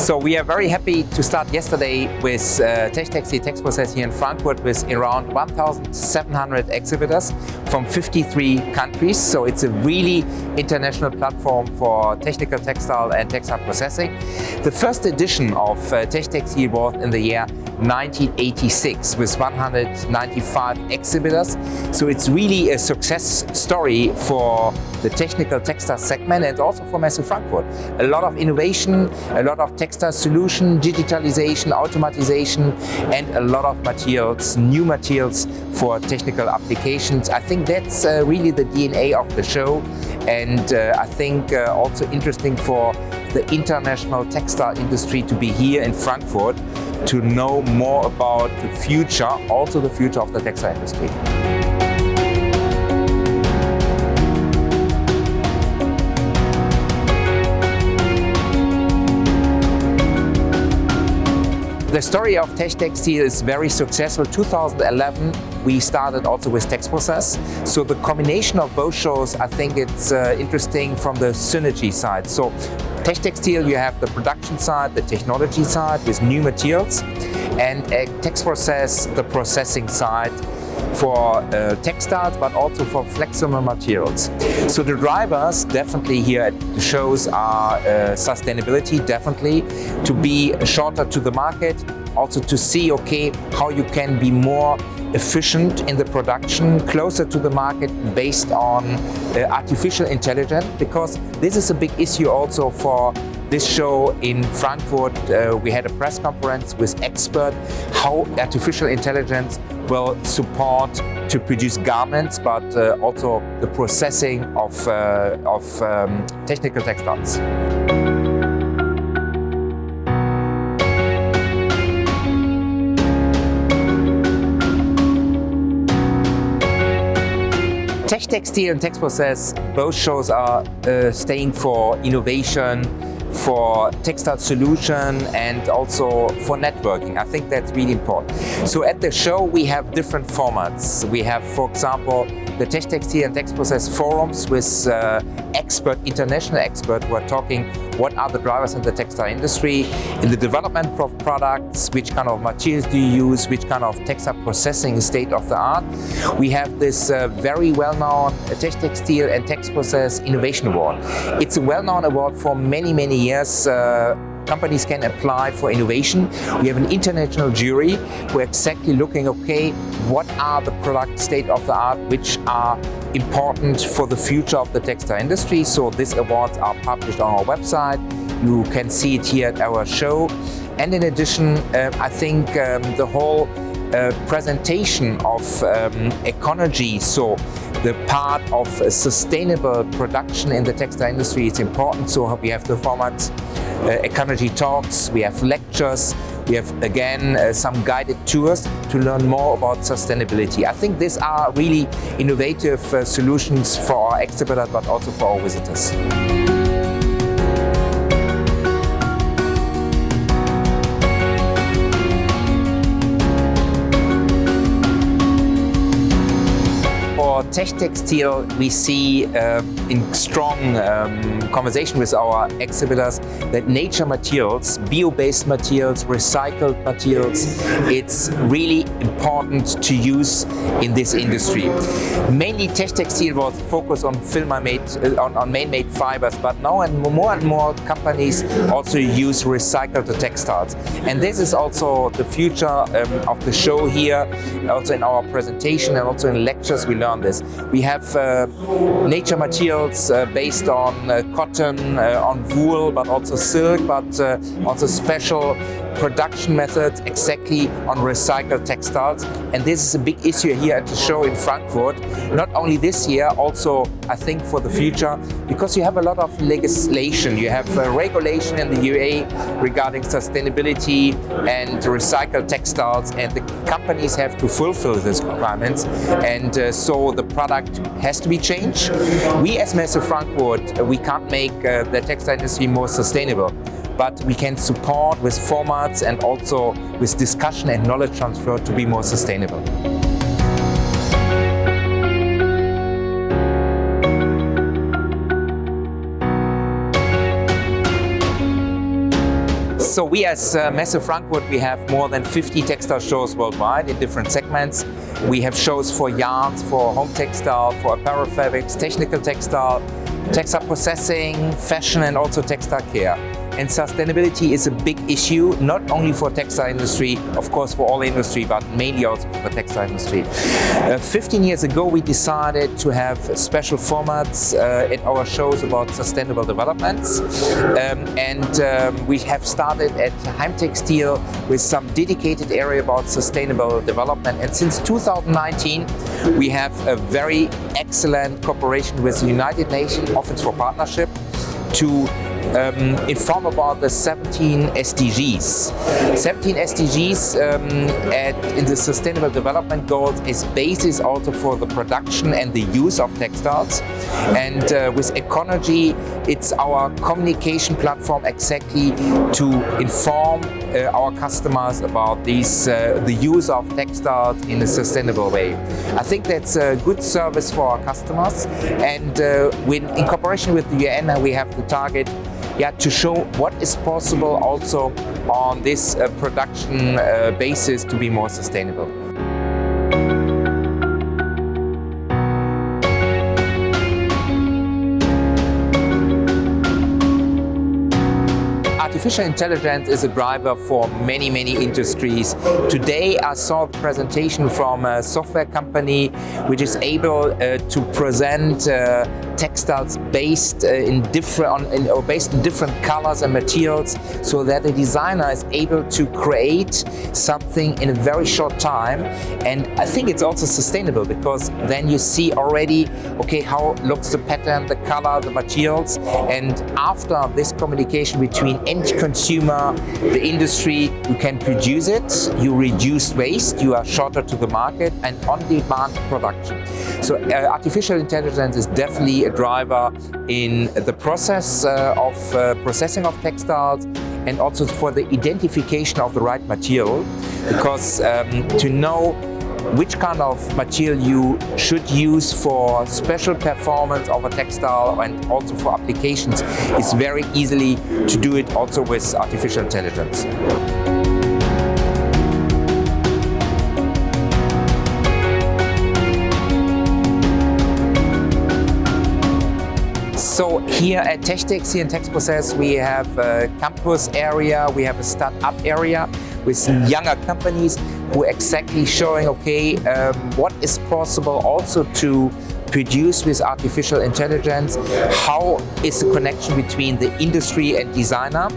So we are very happy to start yesterday with Techtextil Text Process here in Frankfurt with around 1,700 exhibitors from 53 countries. So it's a really international platform for technical textile and textile processing. The first edition of Techtextil was in the year 1986 with 195 exhibitors. So it's really a success story for the technical textile segment and also for Messe Frankfurt. A lot of innovation, a lot of textile solution, digitalization, automatization, and a lot of materials, new materials for technical applications. I think that's really the DNA of the show, and I think also interesting for the international textile industry to be here in Frankfurt to know more about the future, also the future of the textile industry. The story of Techtextil is very successful. 2011, we started also with Text Process. So the combination of both shows, I think it's interesting from the synergy side. So Techtextil, you have the production side, the technology side with new materials, and Text Process, the processing side for textiles, but also for flexible materials. So the drivers definitely here at the shows are sustainability, definitely, to be shorter to the market, also to see, okay, how you can be more efficient in the production, closer to the market based on artificial intelligence, because this is a big issue also for this show in Frankfurt. We had a press conference with experts how artificial intelligence will support to produce garments, but also the processing of technical textiles. Techtextil and Text Process, both shows are staying for innovation, for textile solution, and also for networking. I think that's really important. So at the show we have different formats. We have, for example, the Techtextil and Text Process forums with international experts who are talking what are the drivers in the textile industry, in the development of products, which kind of materials do you use, which kind of textile processing is state of the art. We have this very well-known Techtextil and Text Process Innovation Award. It's a well-known award for many, many years. Companies can apply for innovation. We have an international jury who are exactly looking, okay, what are the product state of the art which are important for the future of the textile industry. So these awards are published on our website. You can see it here at our show. And in addition, I think the whole presentation of ecology, so the part of sustainable production in the textile industry is important. So we have the formats ecology talks, we have lectures, we have again some guided tours to learn more about sustainability. I think these are really innovative solutions for our exhibitors, but also for our visitors. For Techtextil, we see in strong conversation with our exhibitors that nature materials, bio-based materials, recycled materials, it's really important to use in this industry. Mainly Techtextil was focused on on man-made fibers, but now and more companies also use recycled textiles. And this is also the future of the show here, also in our presentation and also in lectures we learn this. We have nature materials based on cotton, on wool, but also silk, but also special production methods exactly on recycled textiles. And this is a big issue here at the show in Frankfurt. Not only this year, also I think for the future, because you have a lot of legislation. You have regulation in the UA regarding sustainability and recycled textiles, and the companies have to fulfill these requirements. And so the product has to be changed. We as Messe Frankfurt, we can't make the textile industry more sustainable, but we can support with formats and also with discussion and knowledge transfer to be more sustainable. So we as Messe Frankfurt, we have more than 50 textile shows worldwide in different segments. We have shows for yarns, for home textile, for apparel fabrics, technical textile, textile processing, fashion, and also textile care. And sustainability is a big issue, not only for textile industry, of course for all industry, but mainly also for the textile industry. 15 years ago, we decided to have special formats at our shows about sustainable developments. We have started at Techtextil with some dedicated area about sustainable development. And since 2019, we have a very excellent cooperation with the United Nations Office for Partnership to inform about the 17 SDGs. 17 SDGs in the Sustainable Development Goals is basis also for the production and the use of textiles. And with Ecology, it's our communication platform exactly to inform our customers about these, the use of textiles in a sustainable way. I think that's a good service for our customers, and in cooperation with the UN, we have the target to show what is possible also on this production basis to be more sustainable. Artificial intelligence is a driver for many industries. Today I saw the presentation from a software company which is able to present textiles based in different colors and materials, so that the designer is able to create something in a very short time. And I think it's also sustainable, because then you see already, okay, how looks the pattern, the color, the materials, and after this communication between end consumer, the industry, you can produce it, you reduce waste, you are shorter to the market, and on-demand production. So artificial intelligence is definitely a driver in the process of processing of textiles, and also for the identification of the right material, because to know which kind of material you should use for special performance of a textile and also for applications is very easily to do it also with artificial intelligence. So here at Techtextil and Texprocess, we have a campus area, we have a start-up area with younger companies who are exactly showing, okay, what is possible also to produce with artificial intelligence, how is the connection between the industry and designer,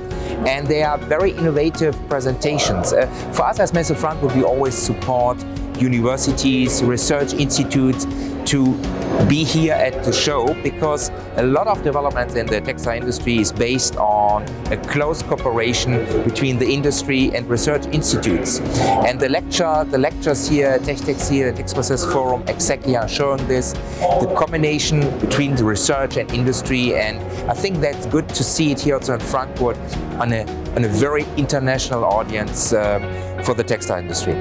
and they are very innovative presentations. For us as Messe Frankfurt, we always support universities, research institutes to be here at the show, because a lot of developments in the textile industry is based on a close cooperation between the industry and research institutes. And the lectures here at Techtextil and Texprocess Forum exactly are showing this, the combination between the research and industry, and I think that's good to see it here also in Frankfurt on a very international audience for the textile industry.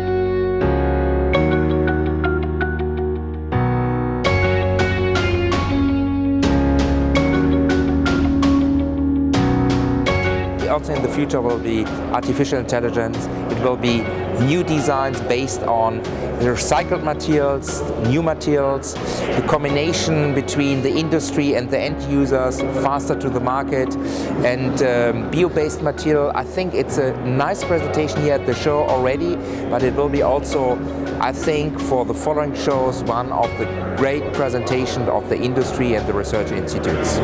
Also in the future will be artificial intelligence. It will be new designs based on recycled materials, new materials, the combination between the industry and the end users, faster to the market, and bio-based material. I think it's a nice presentation here at the show already, but it will be also, I think, for the following shows, one of the great presentations of the industry and the research institutes.